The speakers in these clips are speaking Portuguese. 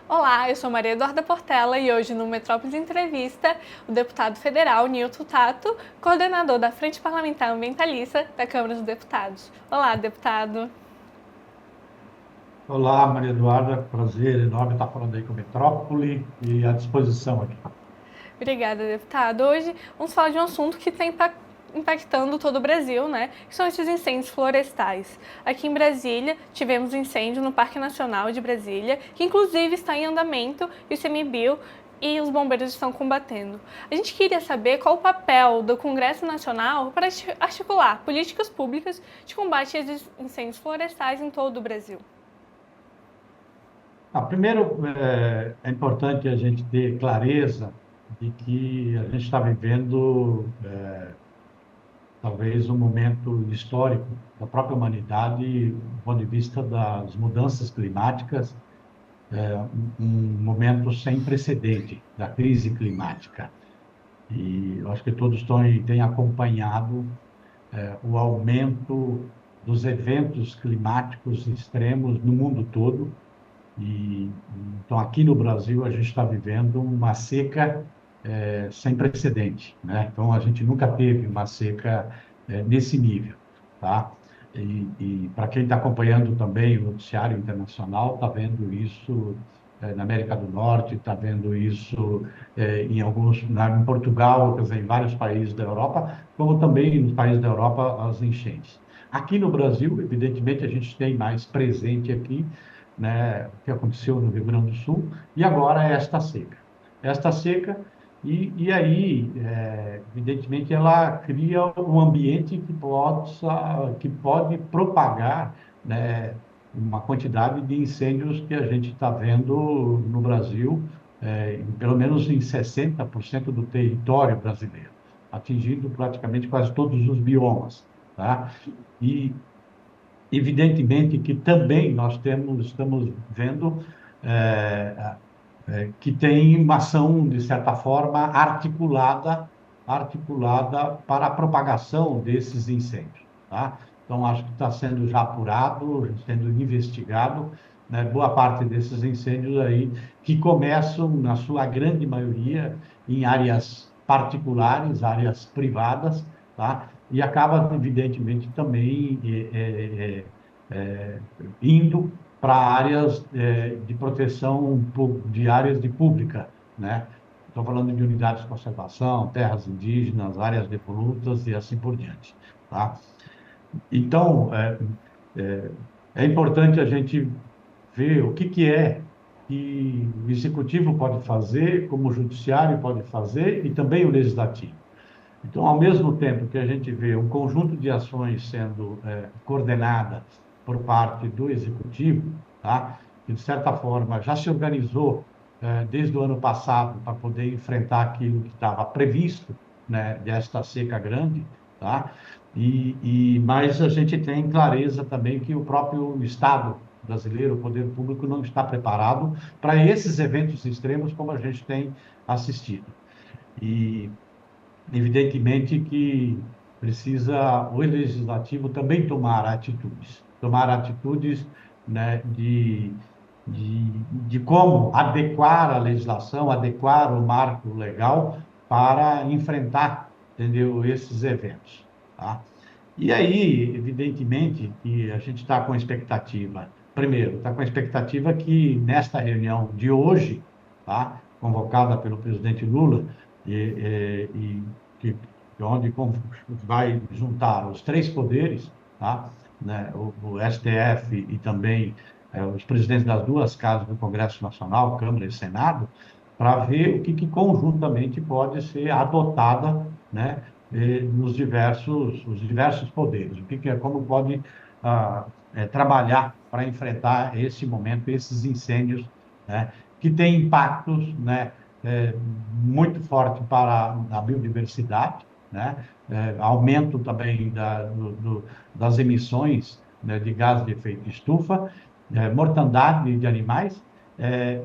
Olá, eu sou Maria Eduarda Portela e hoje no Metrópolis Entrevista, o deputado federal Nilton Tato, coordenador da Frente Parlamentar Ambientalista da Câmara dos Deputados. Olá, deputado. Olá, Maria Eduarda, prazer enorme estar falando aí com a Metrópole e à disposição aqui. Obrigada, deputado. Hoje vamos falar de um assunto que está impactando todo o Brasil, né? Que são esses incêndios florestais. Aqui em Brasília, tivemos um incêndio no Parque Nacional de Brasília, que inclusive está em andamento e o ICMBio e os bombeiros estão combatendo. A gente queria saber qual o papel do Congresso Nacional para articular políticas públicas de combate a esses incêndios florestais em todo o Brasil. Primeiro, é importante a gente ter clareza de que a gente está vivendo, talvez, um momento histórico da própria humanidade, do ponto de vista das mudanças climáticas, um momento sem precedente da crise climática. E eu acho que todos têm acompanhado o aumento dos eventos climáticos extremos no mundo todo. E, então, aqui no Brasil, a gente está vivendo uma seca sem precedente, né? Então, a gente nunca teve uma seca nesse nível, tá? E para quem está acompanhando também o noticiário internacional, está vendo isso na América do Norte, está vendo isso em Portugal, quer dizer, em vários países da Europa, como também nos países da Europa, as enchentes. Aqui no Brasil, evidentemente, a gente tem mais presente aqui, né, o que aconteceu no Rio Grande do Sul, e agora esta seca. Esta seca, e aí, evidentemente, ela cria um ambiente que pode propagar, né, uma quantidade de incêndios que a gente está vendo no Brasil, pelo menos em 60% do território brasileiro, atingindo praticamente quase todos os biomas, tá? E evidentemente que também estamos vendo é, que tem uma ação, de certa forma, articulada para a propagação desses incêndios, tá? Então, acho que está sendo já apurado, sendo investigado, né, boa parte desses incêndios aí, que começam, na sua grande maioria, em áreas particulares, áreas privadas, tá? E acaba, evidentemente, também indo para áreas de proteção de áreas de pública, né? Estou falando de unidades de conservação, terras indígenas, áreas depolutas e assim por diante, tá? Então, é, é importante a gente ver o que é que o executivo pode fazer, como o judiciário pode fazer e também o legislativo. Então, ao mesmo tempo que a gente vê um conjunto de ações sendo coordenadas por parte do executivo, tá? Que, de certa forma, já se organizou desde o ano passado para poder enfrentar aquilo que estava previsto, né, desta seca grande, tá? Mas a gente tem clareza também que o próprio Estado brasileiro, o poder público, não está preparado para esses eventos extremos como a gente tem assistido. E evidentemente que precisa o legislativo também tomar atitudes, né, de como adequar a legislação, adequar o marco legal para enfrentar, entendeu, esses eventos, tá? E aí, evidentemente, que a gente está com expectativa, primeiro, está com expectativa que nesta reunião de hoje, tá, convocada pelo presidente Lula, e que, onde vai juntar os três poderes, tá, né, o STF e também os presidentes das duas casas do Congresso Nacional, Câmara e Senado, para ver o que conjuntamente pode ser adotada, né, os diversos poderes, como pode trabalhar para enfrentar esse momento, esses incêndios, né, que têm impactos, né, muito forte para a biodiversidade, né, aumento também das emissões, né, de gás de efeito estufa, mortandade de animais,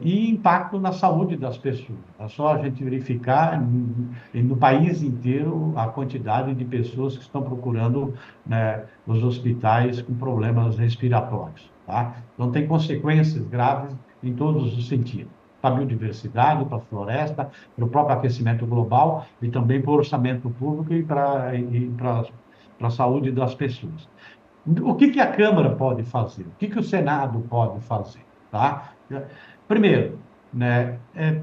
e impacto na saúde das pessoas. É só a gente verificar no país inteiro a quantidade de pessoas que estão procurando, né, os hospitais com problemas respiratórios, tá? Então, tem consequências graves em todos os sentidos. Para a biodiversidade, para a floresta, para o próprio aquecimento global e também para o orçamento público para a saúde das pessoas. O que a Câmara pode fazer? O que o Senado pode fazer? Tá? Primeiro, né,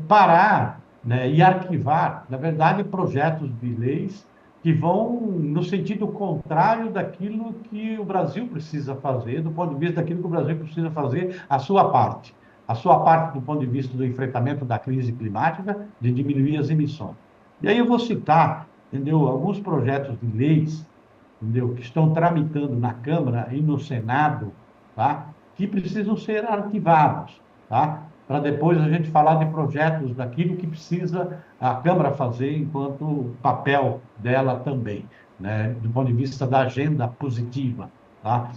parar, né, e arquivar, na verdade, projetos de leis que vão no sentido contrário daquilo que o Brasil precisa fazer, do ponto de vista daquilo que o Brasil precisa fazer, a sua parte. A sua parte do ponto de vista do enfrentamento da crise climática, de diminuir as emissões. E aí eu vou citar, entendeu, alguns projetos de leis, entendeu, que estão tramitando na Câmara e no Senado, tá, que precisam ser arquivados, tá, para depois a gente falar de projetos daquilo que precisa a Câmara fazer enquanto papel dela também, né, do ponto de vista da agenda positiva, tá?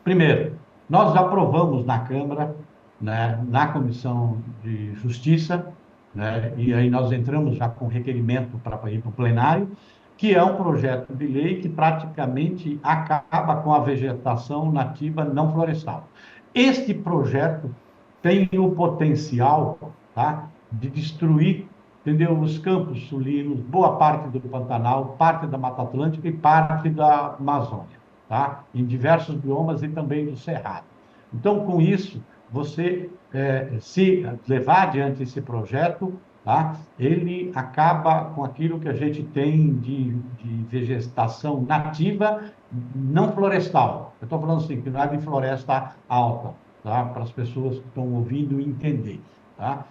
Primeiro, nós aprovamos na Câmara, né, na Comissão de Justiça, né, e aí nós entramos já com requerimento para ir para o plenário, que é um projeto de lei que praticamente acaba com a vegetação nativa não florestal. Este projeto tem o potencial, tá, de destruir, entendeu, os campos sulinos, boa parte do Pantanal, parte da Mata Atlântica e parte da Amazônia, tá, em diversos biomas e também do Cerrado. Então, com isso, você, se levar adiante esse projeto, tá, ele acaba com aquilo que a gente tem de vegetação nativa não florestal. Eu estou falando assim, que não é de floresta alta, tá, para as pessoas que estão ouvindo entender. Tá?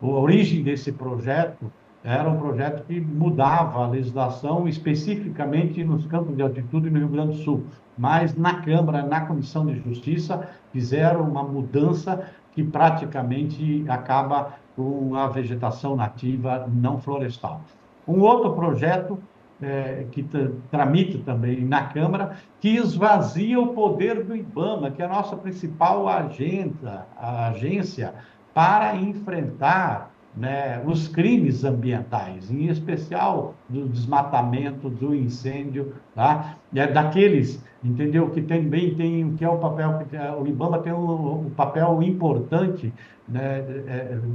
A origem desse projeto era um projeto que mudava a legislação especificamente nos campos de altitude no Rio Grande do Sul, mas na Câmara, na Comissão de Justiça, fizeram uma mudança que praticamente acaba com a vegetação nativa não florestal. Um outro projeto que tramita também na Câmara, que esvazia o poder do IBAMA, que é a nossa principal agência para enfrentar, né, os crimes ambientais, em especial do desmatamento, do incêndio, tá? Daqueles, entendeu, que também tem, que é o papel, o IBAMA tem um papel importante, né,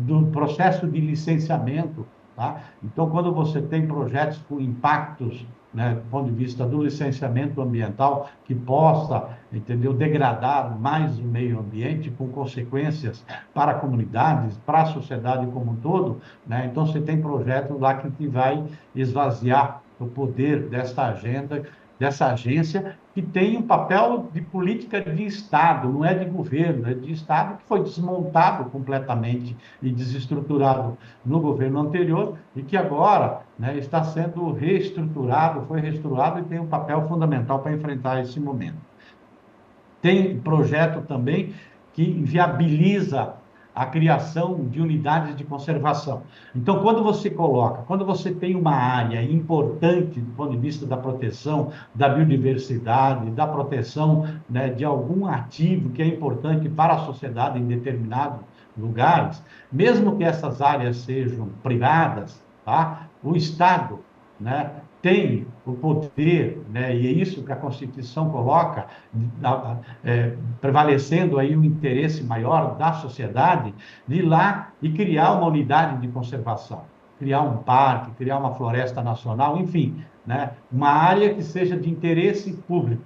do processo de licenciamento, tá? Então, quando você tem projetos com impactos, né, do ponto de vista do licenciamento ambiental, que possa, entendeu, degradar mais o meio ambiente, com consequências para comunidades, para a sociedade como um todo, né? Então, você tem projeto lá que vai esvaziar o poder dessa agenda, dessa agência, que tem um papel de política de Estado, não é de governo, é de Estado, que foi desmontado completamente e desestruturado no governo anterior e que agora, né, está sendo reestruturado, foi reestruturado e tem um papel fundamental para enfrentar esse momento. Tem projeto também que viabiliza a criação de unidades de conservação. Então, quando você tem uma área importante do ponto de vista da proteção da biodiversidade, da proteção, né, de algum ativo que é importante para a sociedade em determinados lugares, mesmo que essas áreas sejam privadas, tá? O Estado, né, tem o poder, né, e é isso que a Constituição coloca, prevalecendo aí o interesse maior da sociedade, de ir lá e criar uma unidade de conservação, criar um parque, criar uma floresta nacional, enfim, né, uma área que seja de interesse público.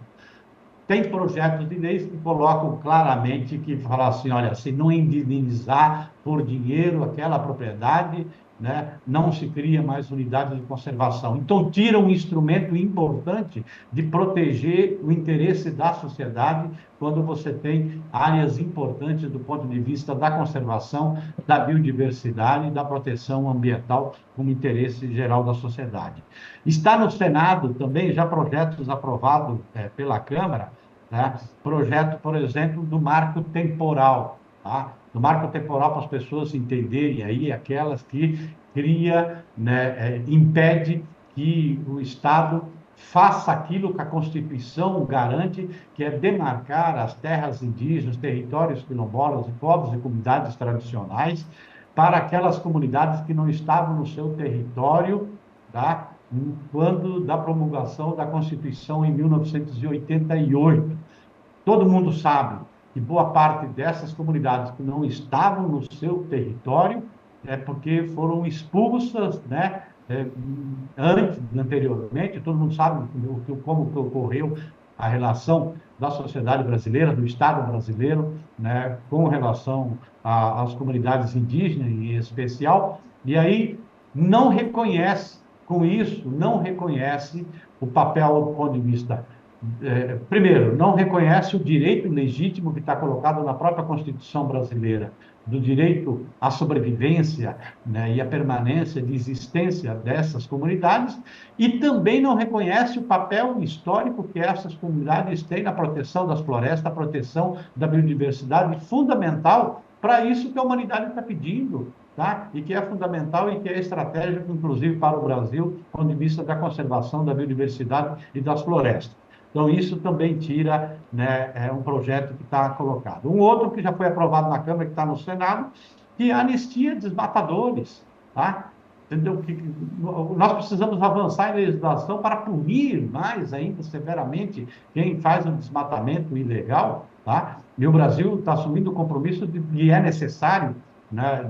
Tem projetos de leis que colocam claramente, que falam assim, olha, se não indenizar por dinheiro aquela propriedade, né, não se cria mais unidade de conservação. Então, tira um instrumento importante de proteger o interesse da sociedade quando você tem áreas importantes do ponto de vista da conservação, da biodiversidade e da proteção ambiental como interesse geral da sociedade. Está no Senado também já projetos aprovados pela Câmara, né, projeto, por exemplo, do marco temporal, tá? Do marco temporal para as pessoas entenderem aí, aquelas que cria, né, impede que o Estado faça aquilo que a Constituição garante, que é demarcar as terras indígenas, territórios quilombolas, povos e comunidades tradicionais, para aquelas comunidades que não estavam no seu território, tá? Quando da promulgação da Constituição em 1988. Todo mundo sabe, que boa parte dessas comunidades que não estavam no seu território é porque foram expulsas, né, anteriormente, todo mundo sabe como que ocorreu a relação da sociedade brasileira, do Estado brasileiro, né, com relação às comunidades indígenas em especial, e aí não reconhece, com isso, não reconhece o papel do ponto de vista primeiro, não reconhece o direito legítimo que está colocado na própria Constituição brasileira, do direito à sobrevivência, né, e à permanência de existência dessas comunidades, e também não reconhece o papel histórico que essas comunidades têm na proteção das florestas, a proteção da biodiversidade, fundamental para isso que a humanidade está pedindo, tá? E que é fundamental e que é estratégico, inclusive, para o Brasil, do ponto de vista da conservação da biodiversidade e das florestas. Então, isso também tira, né, um projeto que está colocado. Um outro que já foi aprovado na Câmara, que está no Senado, que é a anistia desmatadores. Tá? Entendeu? Nós precisamos avançar em legislação para punir mais ainda severamente quem faz um desmatamento ilegal. Tá? E o Brasil está assumindo o compromisso de que é necessário, né,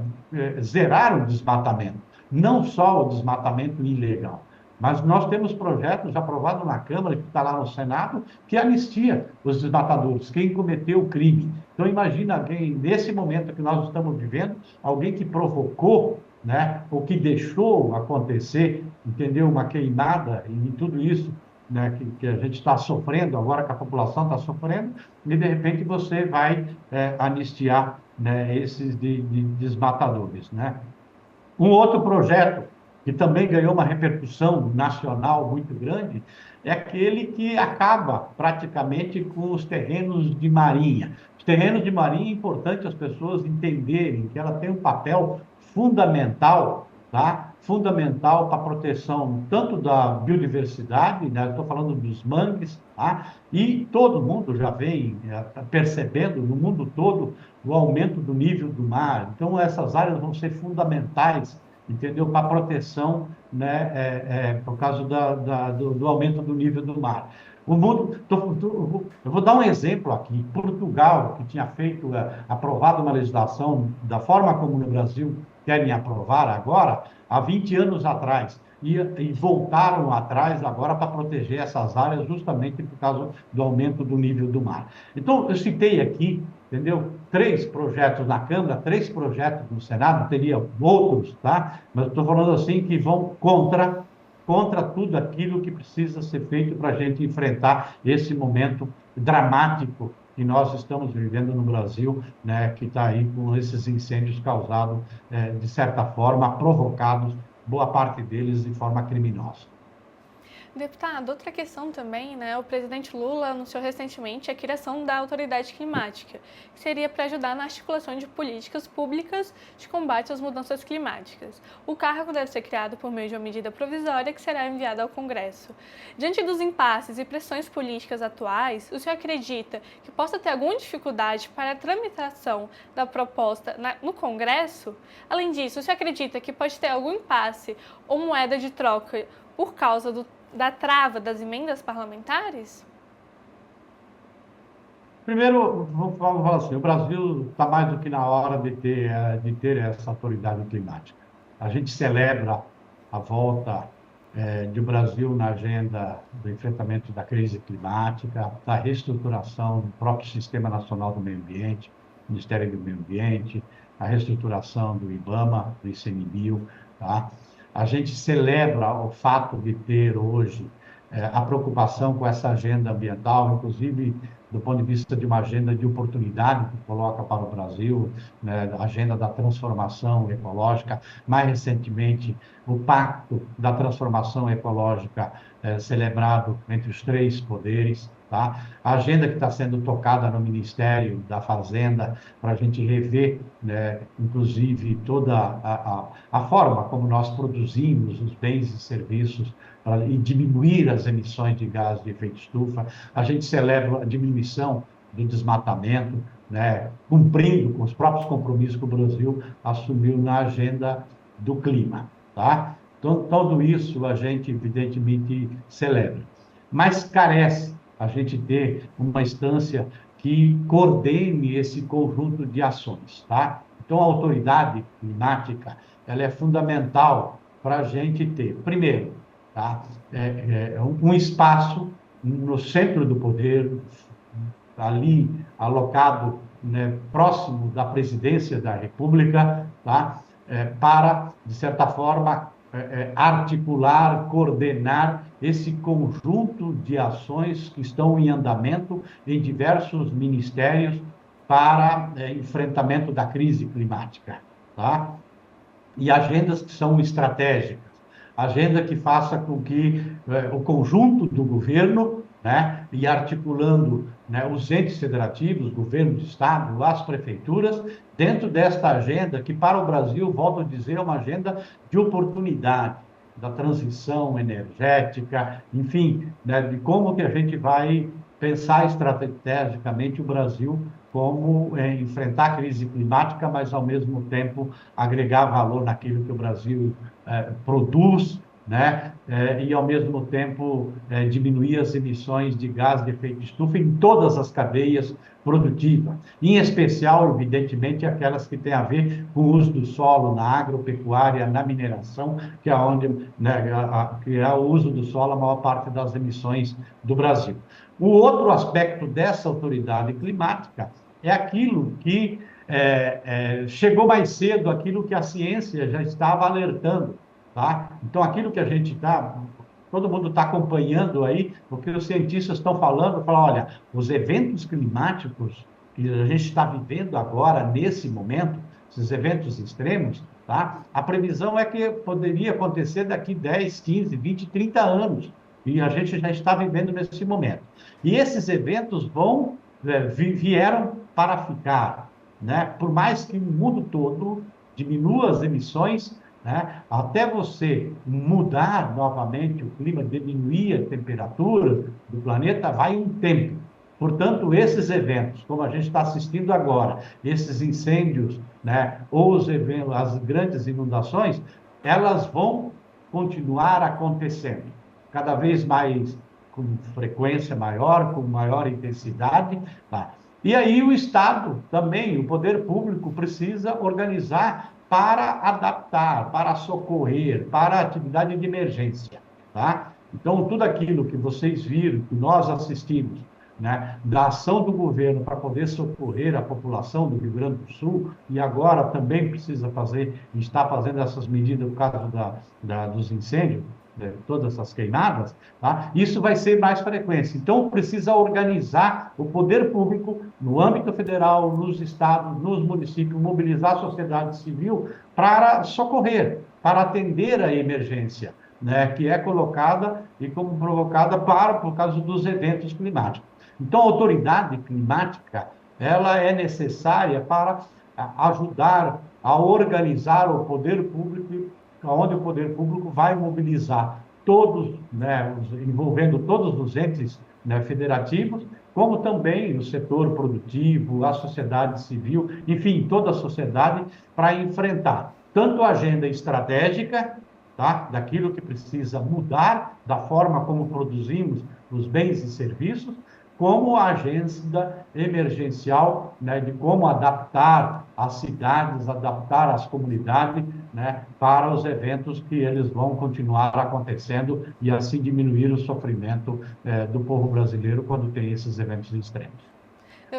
zerar o desmatamento, não só o desmatamento ilegal. Mas nós temos projetos aprovados na Câmara, que está lá no Senado, que anistia os desmatadores, quem cometeu o crime. Então, imagina alguém, nesse momento que nós estamos vivendo, alguém que provocou, né, ou que deixou acontecer, entendeu, uma queimada e tudo isso, né, que a gente está sofrendo agora, que a população está sofrendo, e de repente você vai anistiar, né, esses de desmatadores, né? Um outro projeto que também ganhou uma repercussão nacional muito grande é aquele que acaba praticamente com os terrenos de marinha. Os terrenos de marinha é importante as pessoas entenderem que ela tem um papel fundamental, tá? Fundamental para a proteção tanto da biodiversidade, né? Estou falando dos mangues, tá? E todo mundo já vem percebendo no mundo todo o aumento do nível do mar. Então, essas áreas vão ser fundamentais, entendeu? Para a proteção, né, por causa do aumento do nível do mar. O mundo, eu vou dar um exemplo aqui. Portugal, que tinha feito, aprovado uma legislação da forma como no Brasil querem aprovar agora, há 20 anos atrás, e voltaram atrás agora para proteger essas áreas justamente por causa do aumento do nível do mar. Então, eu citei aqui, entendeu? 3 projetos na Câmara, 3 projetos no Senado, teria outros, tá? Mas estou falando assim que vão contra tudo aquilo que precisa ser feito para a gente enfrentar esse momento dramático que nós estamos vivendo no Brasil, né, que está aí com esses incêndios causados, de certa forma, provocados, boa parte deles de forma criminosa. Deputado, outra questão também, né? O presidente Lula anunciou recentemente a criação da Autoridade Climática, que seria para ajudar na articulação de políticas públicas de combate às mudanças climáticas. O cargo deve ser criado por meio de uma medida provisória que será enviada ao Congresso. Diante dos impasses e pressões políticas atuais, o senhor acredita que possa ter alguma dificuldade para a tramitação da proposta no Congresso? Além disso, o senhor acredita que pode ter algum impasse ou moeda de troca por causa da trava das emendas parlamentares? Primeiro, vamos falar assim, o Brasil está mais do que na hora de ter essa autoridade climática. A gente celebra a volta do Brasil na agenda do enfrentamento da crise climática, da reestruturação do próprio Sistema Nacional do Meio Ambiente, Ministério do Meio Ambiente, a reestruturação do IBAMA, do ICMBio, tá? A gente celebra o fato de ter hoje a preocupação com essa agenda ambiental, inclusive do ponto de vista de uma agenda de oportunidade que coloca para o Brasil, né, a agenda da transformação ecológica, mais recentemente o Pacto da Transformação Ecológica celebrado entre os 3 poderes, tá? A agenda que está sendo tocada no Ministério da Fazenda para a gente rever, né, inclusive toda a forma como nós produzimos os bens e serviços e diminuir as emissões de gás de efeito estufa. A gente celebra a diminuição do desmatamento, né, cumprindo com os próprios compromissos que o Brasil assumiu na agenda do clima. Tá? Então, tudo isso a gente, evidentemente, celebra. Mas carece a gente ter uma instância que coordene esse conjunto de ações, tá? Então, a autoridade climática, ela é fundamental para a gente ter, primeiro, tá? Um espaço no centro do poder, ali alocado, né, próximo da presidência da República, tá? Para, de certa forma, articular, coordenar esse conjunto de ações que estão em andamento em diversos ministérios para enfrentamento da crise climática, tá? E agendas que são estratégicas, agenda que faça com que o conjunto do governo, né, e articulando, né, os entes federativos, governo de estado, as prefeituras, dentro desta agenda que para o Brasil, volto a dizer, é uma agenda de oportunidade, da transição energética, enfim, né, de como que a gente vai pensar estrategicamente o Brasil como enfrentar a crise climática, mas ao mesmo tempo agregar valor naquilo que o Brasil produz, né? E ao mesmo tempo diminuir as emissões de gás de efeito estufa em todas as cadeias produtivas, em especial, evidentemente, aquelas que têm a ver com o uso do solo na agropecuária, na mineração, que é onde, né, que é o uso do solo a maior parte das emissões do Brasil. O outro aspecto dessa autoridade climática é aquilo que chegou mais cedo, aquilo que a ciência já estava alertando, tá? Então, aquilo que a gente está, todo mundo está acompanhando aí, o que os cientistas estão falando, olha, os eventos climáticos que a gente está vivendo agora, nesse momento, esses eventos extremos, tá? A previsão é que poderia acontecer daqui 10, 15, 20, 30 anos, e a gente já está vivendo nesse momento. E esses eventos vieram para ficar, né? Por mais que o mundo todo diminua as emissões, né? Até você mudar novamente o clima, diminuir a temperatura do planeta, vai um tempo. Portanto, esses eventos, como a gente está assistindo agora, esses incêndios, né? Ou as grandes inundações, elas vão continuar acontecendo, cada vez mais com frequência maior, com maior intensidade, tá? E aí o Estado também, o poder público, precisa organizar para adaptar, para socorrer, para a atividade de emergência, tá? Então, tudo aquilo que vocês viram, que nós assistimos, né, da ação do governo para poder socorrer a população do Rio Grande do Sul, e agora também precisa está fazendo essas medidas por causa dos incêndios, todas essas queimadas, tá? Isso vai ser mais frequência. Então, precisa organizar o poder público no âmbito federal, nos estados, nos municípios, mobilizar a sociedade civil para socorrer, para atender a emergência, né, que é colocada e como provocada por causa dos eventos climáticos. Então, a autoridade climática, ela é necessária para ajudar a organizar o poder público, onde o poder público vai mobilizar todos, né, envolvendo todos os entes, né, federativos, como também o setor produtivo, a sociedade civil, enfim, toda a sociedade, para enfrentar tanto a agenda estratégica, tá, daquilo que precisa mudar, da forma como produzimos os bens e serviços, como a agenda emergencial, né, de como adaptar as cidades, adaptar as comunidades, né, para os eventos que eles vão continuar acontecendo e assim diminuir o sofrimento do povo brasileiro quando tem esses eventos extremos.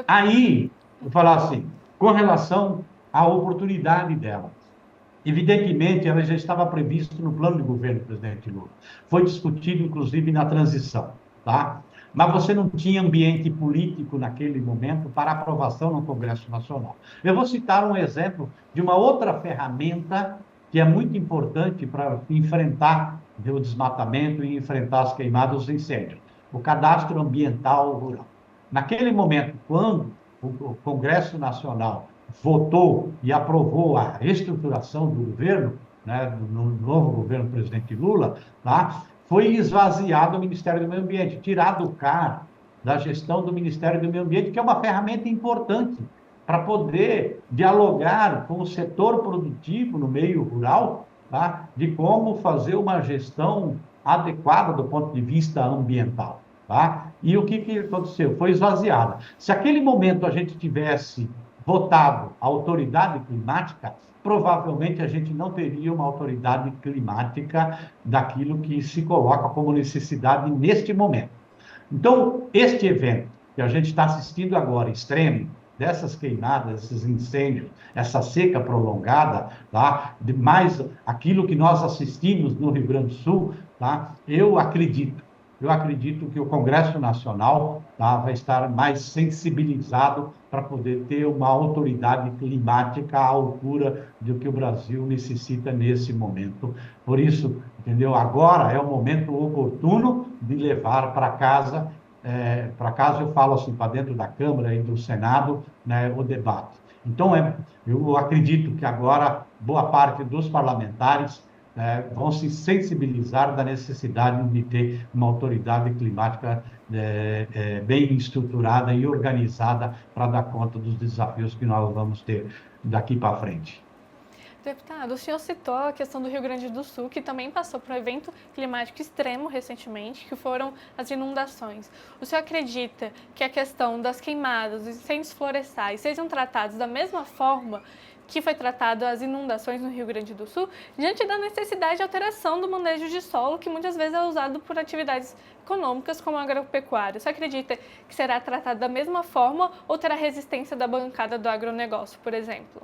Aí, vou falar assim, com relação à oportunidade dela. Evidentemente, ela já estava prevista no plano de governo do presidente Lula. Foi discutido, inclusive, na transição, tá? Mas você não tinha ambiente político naquele momento para aprovação no Congresso Nacional. Eu vou citar um exemplo de uma outra ferramenta que é muito importante para enfrentar o desmatamento e enfrentar as queimadas, os incêndios, o cadastro ambiental rural. Naquele momento, quando o Congresso Nacional votou e aprovou a reestruturação do governo, né, no novo governo do presidente Lula, tá? Foi esvaziado o Ministério do Meio Ambiente, tirado o CAR da gestão do Ministério do Meio Ambiente, que é uma ferramenta importante para poder dialogar com o setor produtivo no meio rural, tá? De como fazer uma gestão adequada do ponto de vista ambiental, tá? E o que aconteceu? Foi esvaziada. Se aquele momento a gente tivesse votado a autoridade climática, provavelmente a gente não teria uma autoridade climática daquilo que se coloca como necessidade neste momento. Então, este evento que a gente está assistindo agora, extremo, dessas queimadas, esses incêndios, essa seca prolongada, tá? Mais aquilo que nós assistimos no Rio Grande do Sul, tá? Eu acredito que o Congresso Nacional, tá, vai estar mais sensibilizado para poder ter uma autoridade climática à altura do que o Brasil necessita nesse momento. Por isso, entendeu? Agora é o momento oportuno de levar para casa eu falo assim, para dentro da Câmara e do Senado, né, o debate. Então, eu acredito que agora boa parte dos parlamentares vão se sensibilizar da necessidade de ter uma autoridade climática bem estruturada e organizada para dar conta dos desafios que nós vamos ter daqui para frente. Deputado, o senhor citou a questão do Rio Grande do Sul, que também passou por um evento climático extremo recentemente, que foram as inundações. O senhor acredita que a questão das queimadas, dos incêndios florestais, sejam tratados da mesma forma que foi tratado as inundações no Rio Grande do Sul, diante da necessidade de alteração do manejo de solo, que muitas vezes é usado por atividades econômicas como a agropecuária? Você acredita que será tratado da mesma forma ou terá resistência da bancada do agronegócio, por exemplo?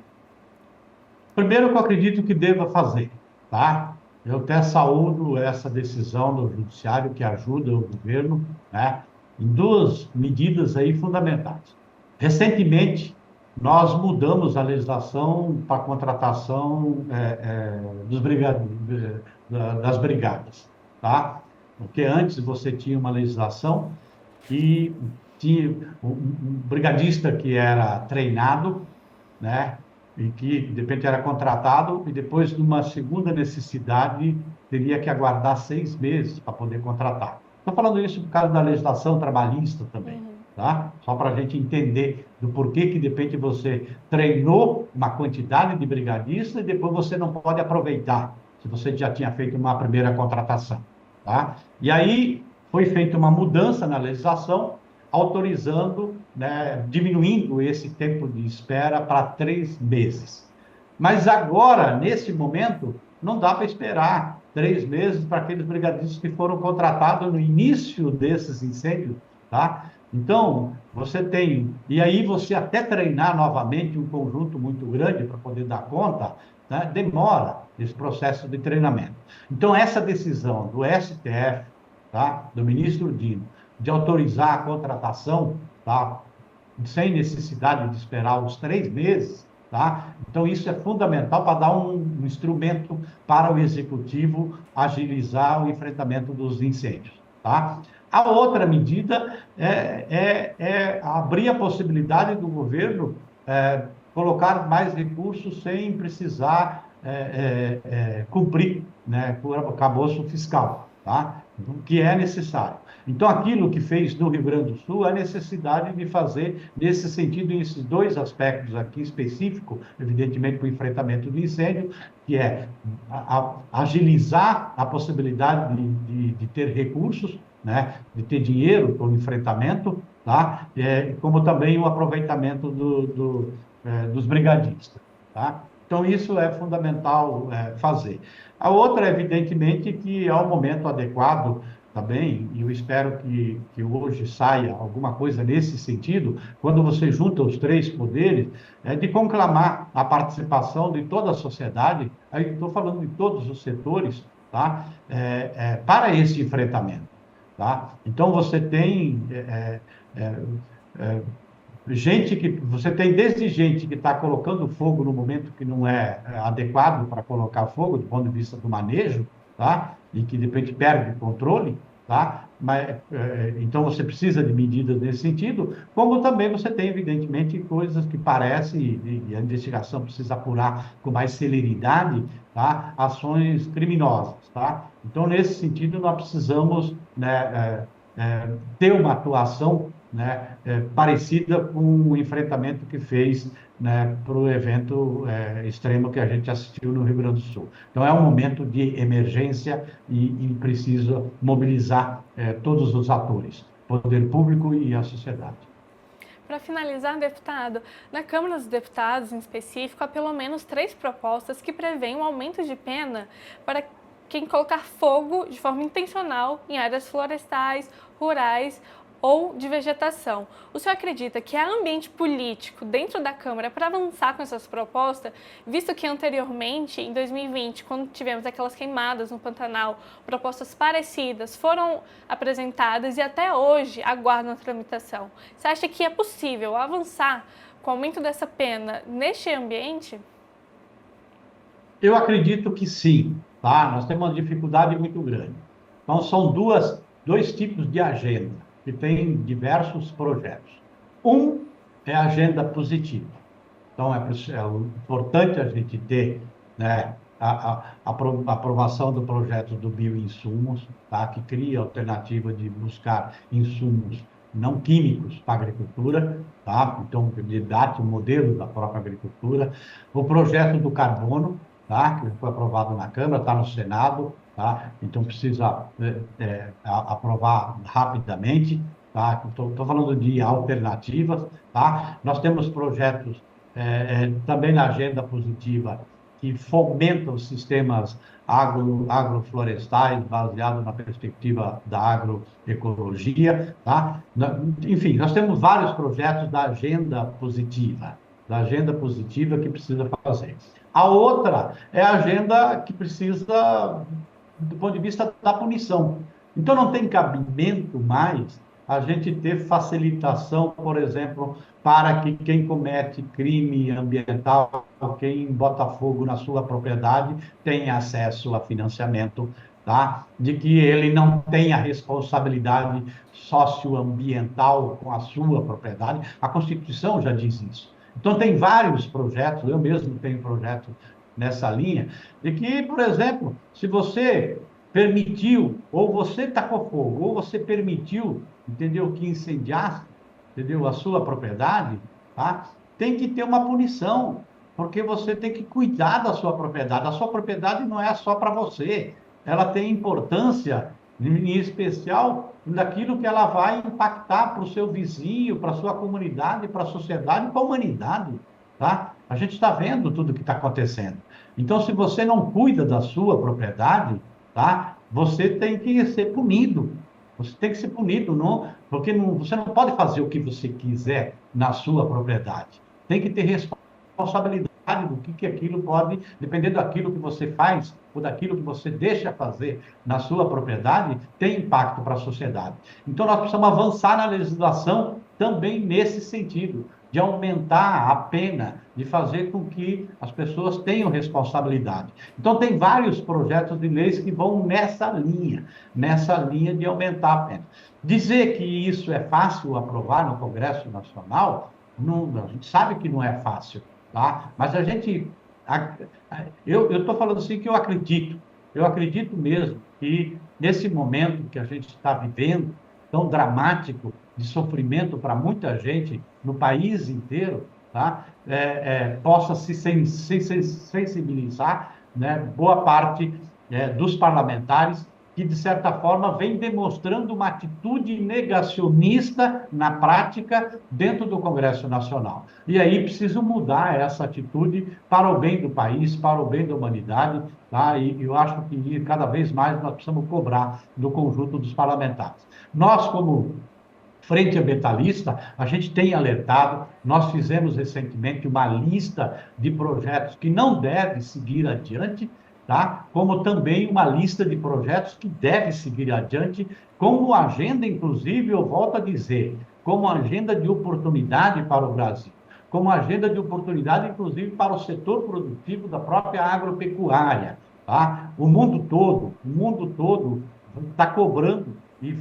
Primeiro, que eu acredito que deva fazer, tá? Eu até saúdo essa decisão do Judiciário que ajuda o governo, né, em duas medidas aí fundamentais. Recentemente, nós mudamos a legislação para a contratação das brigadas, tá? Porque antes você tinha uma legislação que tinha um brigadista que era treinado, né? E que, de repente, era contratado e depois, de uma segunda necessidade, teria que aguardar 6 meses para poder contratar. Estou falando isso por causa da legislação trabalhista também, tá? Só para a gente entender do porquê que, de repente, você treinou uma quantidade de brigadistas e depois você não pode aproveitar, se você já tinha feito uma primeira contratação, tá? E aí foi feita uma mudança na legislação, autorizando, né, diminuindo esse tempo de espera para 3 meses. Mas agora, nesse momento, não dá para esperar 3 meses para aqueles brigadistas que foram contratados no início desses incêndios, tá? Então, você tem... E aí você até treinar novamente um conjunto muito grande para poder dar conta, né, demora esse processo de treinamento. Então, essa decisão do STF, tá, do ministro Dino, de autorizar a contratação, tá, sem necessidade de esperar os 3 meses, tá? Então, isso é fundamental para dar um instrumento para o Executivo agilizar o enfrentamento dos incêndios, tá? A outra medida é abrir a possibilidade do governo colocar mais recursos sem precisar cumprir, né, com o arcabouço fiscal, tá? O que é necessário. Então, aquilo que fez no Rio Grande do Sul, a necessidade de fazer nesse sentido, esses 2 aspectos aqui específicos, evidentemente, para o enfrentamento do incêndio, que é agilizar a possibilidade de ter recursos, né, de ter dinheiro para o enfrentamento, tá? Como também o aproveitamento dos brigadistas, tá? Então, isso é fundamental fazer. A outra, evidentemente, que é o momento adequado também, e eu espero que hoje saia alguma coisa nesse sentido, quando você junta os 3 poderes, de conclamar a participação de toda a sociedade, aí estou falando de todos os setores, tá? Para esse enfrentamento, tá? Então, você tem... você tem desde gente que está colocando fogo no momento que não é adequado para colocar fogo, do ponto de vista do manejo, tá? E que de repente perde o controle, tá? Mas, então você precisa de medidas nesse sentido, como também você tem, evidentemente, coisas que parecem, e a investigação precisa apurar com mais celeridade, tá? Ações criminosas, tá? Então, nesse sentido, nós precisamos, né, ter uma atuação, né, parecida com o enfrentamento que fez, né, para o evento extremo que a gente assistiu no Rio Grande do Sul. Então, é um momento de emergência e precisa mobilizar todos os atores. poder público e a sociedade. Para finalizar, deputado, na Câmara dos Deputados, em específico, há pelo menos 3 propostas que prevêem um aumento de pena para quem colocar fogo de forma intencional em áreas florestais, rurais ou de vegetação. O senhor acredita que há ambiente político dentro da Câmara para avançar com essas propostas, visto que anteriormente, em 2020, quando tivemos aquelas queimadas no Pantanal, propostas parecidas foram apresentadas e até hoje aguardam a tramitação? Você acha que é possível avançar com o aumento dessa pena neste ambiente? Eu acredito que sim, tá? Nós temos uma dificuldade muito grande. Então, são dois tipos de agenda que tem diversos projetos. Um é a agenda positiva. Então, é importante a gente ter, né, a aprovação do projeto do bioinsumos, tá, que cria a alternativa de buscar insumos não químicos para a agricultura, tá? Então, debate o modelo da própria agricultura. O projeto do carbono, tá, que foi aprovado na Câmara, está no Senado, tá? Então, precisa aprovar rapidamente, tá? Estou falando de alternativas, tá? Nós temos projetos também na agenda positiva que fomentam os sistemas agroflorestais baseados na perspectiva da agroecologia, tá? Enfim, nós temos vários projetos da agenda positiva que precisa fazer. A outra é a agenda que precisa, do ponto de vista da punição. Então, não tem cabimento mais a gente ter facilitação, por exemplo, para que quem comete crime ambiental, quem bota fogo na sua propriedade, tenha acesso a financiamento, tá? De que ele não tenha responsabilidade socioambiental com a sua propriedade. A Constituição já diz isso. Então, tem vários projetos, eu mesmo tenho projeto nessa linha, de que, por exemplo, se você permitiu, ou você tacou fogo, ou você permitiu, entendeu, que incendiasse, entendeu, a sua propriedade, tá? Tem que ter uma punição, porque você tem que cuidar da sua propriedade. A sua propriedade não é só para você, ela tem importância, em especial, daquilo que ela vai impactar para o seu vizinho, para a sua comunidade, para a sociedade, para a humanidade, tá? A gente está vendo tudo o que está acontecendo. Então, se você não cuida da sua propriedade, tá? Você tem que ser punido. Você tem que ser punido, não, porque você não pode fazer o que você quiser na sua propriedade. Tem que ter responsabilidade do que aquilo pode, dependendo daquilo que você faz ou daquilo que você deixa fazer na sua propriedade, tem impacto para a sociedade. Então, nós precisamos avançar na legislação também nesse sentido, de aumentar a pena, de fazer com que as pessoas tenham responsabilidade. Então, tem vários projetos de leis que vão nessa linha de aumentar a pena. Dizer que isso é fácil aprovar no Congresso Nacional, não, a gente sabe que não é fácil, tá? Mas eu estou falando assim que eu acredito mesmo que nesse momento que a gente está vivendo, tão dramático, de sofrimento para muita gente no país inteiro, tá? Possa se sensibilizar, né, boa parte dos parlamentares que, de certa forma, vem demonstrando uma atitude negacionista na prática dentro do Congresso Nacional. E aí preciso mudar essa atitude para o bem do país, para o bem da humanidade, tá? E eu acho que cada vez mais nós precisamos cobrar do conjunto dos parlamentares. Nós, como Frente Ambientalista, a gente tem alertado, nós fizemos recentemente uma lista de projetos que não devem seguir adiante, tá? Como também uma lista de projetos que devem seguir adiante, como agenda, inclusive, eu volto a dizer, como agenda de oportunidade para o Brasil, como agenda de oportunidade, inclusive, para o setor produtivo da própria agropecuária, tá? O mundo todo está cobrando. E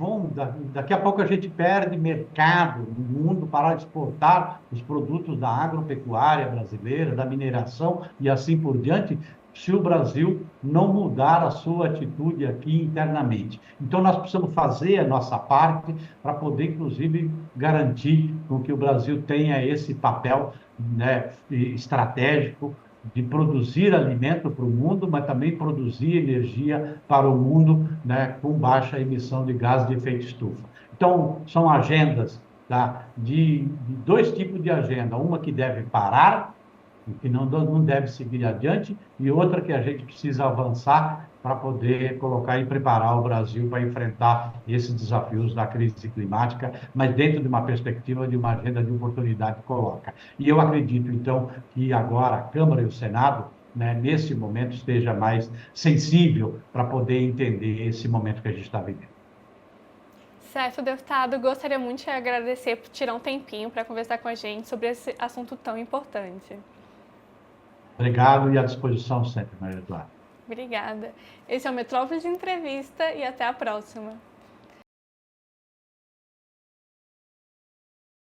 daqui a pouco a gente perde mercado no mundo para exportar os produtos da agropecuária brasileira, da mineração e assim por diante, se o Brasil não mudar a sua atitude aqui internamente. Então, nós precisamos fazer a nossa parte para poder, inclusive, garantir com que o Brasil tenha esse papel, né, estratégico de produzir alimento para o mundo, mas também produzir energia para o mundo, né, com baixa emissão de gás de efeito estufa. Então, são agendas, tá, de dois tipos de agenda. Uma que deve parar, que não deve seguir adiante, e outra que a gente precisa avançar para poder colocar e preparar o Brasil para enfrentar esses desafios da crise climática, mas dentro de uma perspectiva de uma agenda de oportunidade que coloca. E eu acredito, então, que agora a Câmara e o Senado, né, nesse momento, esteja mais sensível para poder entender esse momento que a gente está vivendo. Certo, deputado. Gostaria muito de agradecer por tirar um tempinho para conversar com a gente sobre esse assunto tão importante. Obrigado e à disposição sempre, Maria Eduarda. Obrigada. Esse é o Metrópolis de Entrevista e até a próxima.